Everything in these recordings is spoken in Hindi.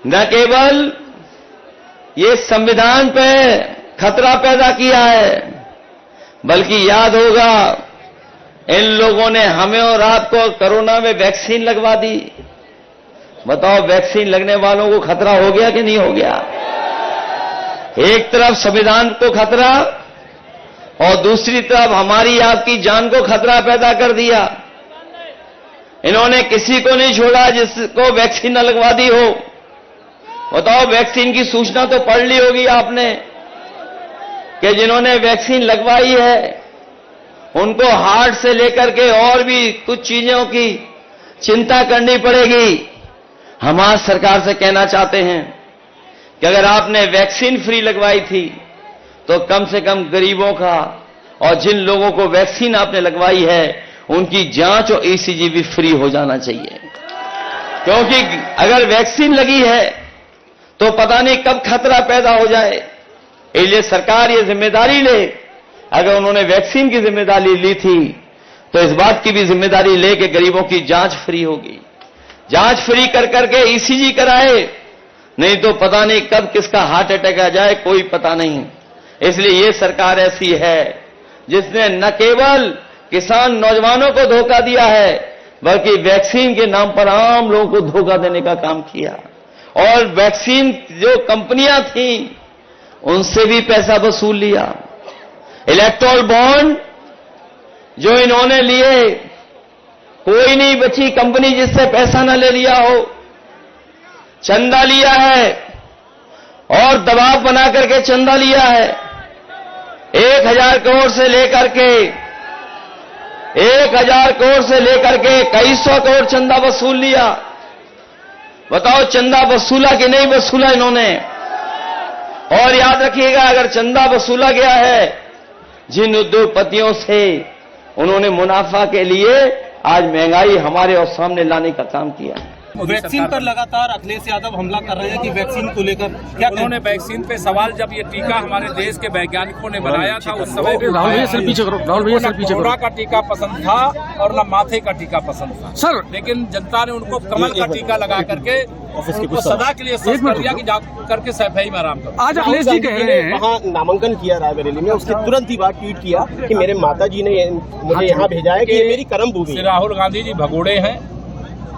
न केवल ये संविधान पे खतरा पैदा किया है, बल्कि याद होगा इन लोगों ने हमें और आपको कोरोना में वैक्सीन लगवा दी। बताओ, वैक्सीन लगने वालों को खतरा हो गया कि नहीं हो गया? एक तरफ संविधान को खतरा और दूसरी तरफ हमारी आपकी जान को खतरा पैदा कर दिया। इन्होंने किसी को नहीं छोड़ा जिसको वैक्सीन न लगवा दी हो। बताओ, वैक्सीन की सूचना तो पढ़ ली होगी आपने कि जिन्होंने वैक्सीन लगवाई है उनको हार्ट से लेकर के और भी कुछ चीजों की चिंता करनी पड़ेगी। हम आज सरकार से कहना चाहते हैं कि अगर आपने वैक्सीन फ्री लगवाई थी तो कम से कम गरीबों का और जिन लोगों को वैक्सीन आपने लगवाई है उनकी जांच और ईसीजी भी फ्री हो जाना चाहिए, क्योंकि अगर वैक्सीन लगी है तो पता नहीं कब खतरा पैदा हो जाए। इसलिए सरकार ये जिम्मेदारी ले, अगर उन्होंने वैक्सीन की जिम्मेदारी ली थी तो इस बात की भी जिम्मेदारी ले कि गरीबों की जांच फ्री होगी। जांच फ्री कर करके ईसीजी कराए, नहीं तो पता नहीं कब किसका हार्ट अटैक आ जाए, कोई पता नहीं। इसलिए ये सरकार ऐसी है जिसने न केवल किसान नौजवानों को धोखा दिया है, बल्कि वैक्सीन के नाम पर आम लोगों को धोखा देने का काम किया। और वैक्सीन जो कंपनियां थी उनसे भी पैसा वसूल लिया। इलेक्टोरल बॉन्ड जो इन्होंने लिए, कोई नहीं बची कंपनी जिससे पैसा न ले लिया हो। चंदा लिया है और दबाव बना करके चंदा लिया है। 1000 करोड़ से लेकर के 1000 करोड़ से लेकर के कई सौ करोड़ चंदा वसूल लिया। बताओ, चंदा वसूला कि नहीं वसूला इन्होंने? और याद रखिएगा, अगर चंदा वसूला गया है, जिन उद्योगपतियों से उन्होंने मुनाफा के लिए आज महंगाई हमारे और सामने लाने का काम किया है। वैक्सीन पर लगातार अखिलेश यादव हमला कर रहे हैं कि वैक्सीन को लेकर क्या उन्होंने वैक्सीन पे सवाल, जब ये टीका हमारे देश के वैज्ञानिकों ने बनाया था उस समय कोरोना का टीका पसंद था और न माथे का टीका पसंद था सर, लेकिन जनता ने उनको कमल का टीका लगा करके उनको सदा के लिए स्वस्थ कर दिया कि जा करके सफाई में आराम करो। आज अखिलेश जी कह रहे हैं, वहाँ नामांकन किया रायबरेली में, उसके तुरंत ही बाद ट्वीट किया कि मेरे माता जी ने मुझे यहाँ भेजा है कि ये मेरी कर्म भूमि। राहुल गांधी जी भगोड़े हैं,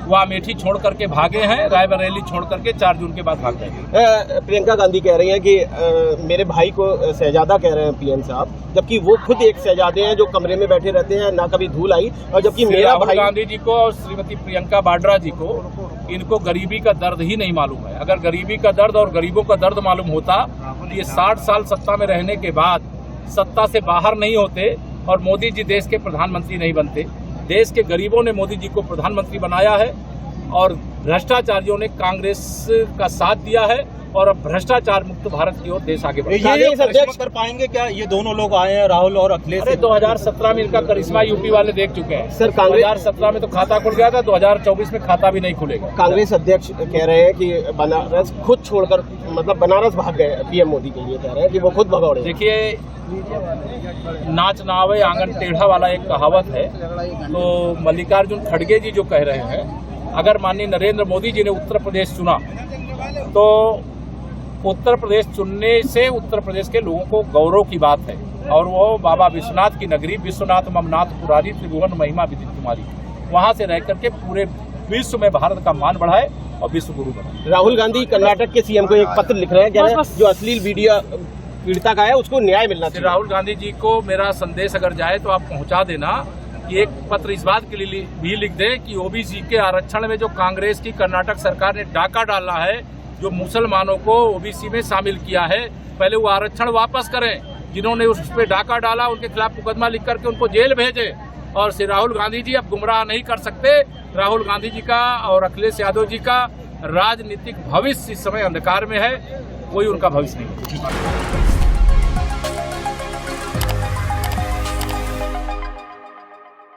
वह अमेठी छोड़ करके भागे हैं, रायबरेली छोड़ करके 4 जून के बाद भाग जाएंगे। प्रियंका गांधी कह रही हैं कि मेरे भाई को शहजादा कह रहे हैं पीएम साहब, जबकि वो खुद एक शहजादे हैं जो कमरे में बैठे रहते हैं, ना कभी धूल आई। और जबकि मेरा भाई गांधी जी को और श्रीमती प्रियंका वाड्रा जी को, इनको गरीबी का दर्द ही नहीं मालूम है। अगर गरीबी का दर्द और गरीबों का दर्द मालूम होता तो ये 60 साल सत्ता में रहने के बाद सत्ता से बाहर नहीं होते और मोदी जी देश के प्रधानमंत्री नहीं बनते। देश के गरीबों ने मोदी जी को प्रधानमंत्री बनाया है और भ्रष्टाचारियों ने कांग्रेस का साथ दिया है और अब भ्रष्टाचार मुक्त भारत की ओर देश आगे बढ़ रहा है। ये अध्यक्ष कर पाएंगे क्या? ये दोनों लोग आए हैं, राहुल और अखिलेश। अरे 2017 में इनका करिश्मा यूपी वाले देख चुके हैं सर। 2017 में तो खाता खुल गया था, 2024 में खाता भी नहीं खुलेगा। कांग्रेस अध्यक्ष कह रहे हैं कि बनारस खुद छोड़कर, मतलब बनारस भाग गए पीएम मोदी के लिए, कह रहे हैं कि वो खुद भगौड़े। देखिए, नाच ना आवे आंगन टेढ़ा वाला एक कहावत है। तो मल्लिकार्जुन खड़गे जी जो कह रहे हैं, अगर माननीय नरेंद्र मोदी जी ने उत्तर प्रदेश चुना तो उत्तर प्रदेश चुनने से उत्तर प्रदेश के लोगों को गौरव की बात है। और वो बाबा विश्वनाथ की नगरी, विश्वनाथ ममनाथ पुरारी त्रिभुवन महिमा विदित तुम्हारी, वहां से रह करके पूरे विश्व में भारत का मान बढ़ाए और विश्व गुरु बनाए। राहुल गांधी कर्नाटक के सीएम को एक पत्र लिख रहे हैं, कह रहे हैं जो अश्लील वीडियो पीड़िता का है उसको न्याय मिलना चाहिए। राहुल गांधी जी को मेरा संदेश अगर जाए तो आप पहुंचा देना कि एक पत्र इस बात के लिए भी लिख दें कि ओबीसी के आरक्षण में जो कांग्रेस की कर्नाटक सरकार ने डाका डाला है, जो मुसलमानों को ओबीसी में शामिल किया है, पहले वो आरक्षण वापस करें। जिन्होंने उस पर डाका डाला उनके खिलाफ मुकदमा लिख करके उनको जेल भेजे। और श्री राहुल गांधी जी अब गुमराह नहीं कर सकते। राहुल गांधी जी का और अखिलेश यादव जी का राजनीतिक भविष्य इस समय अंधकार में है, कोई उनका भविष्य नहीं है।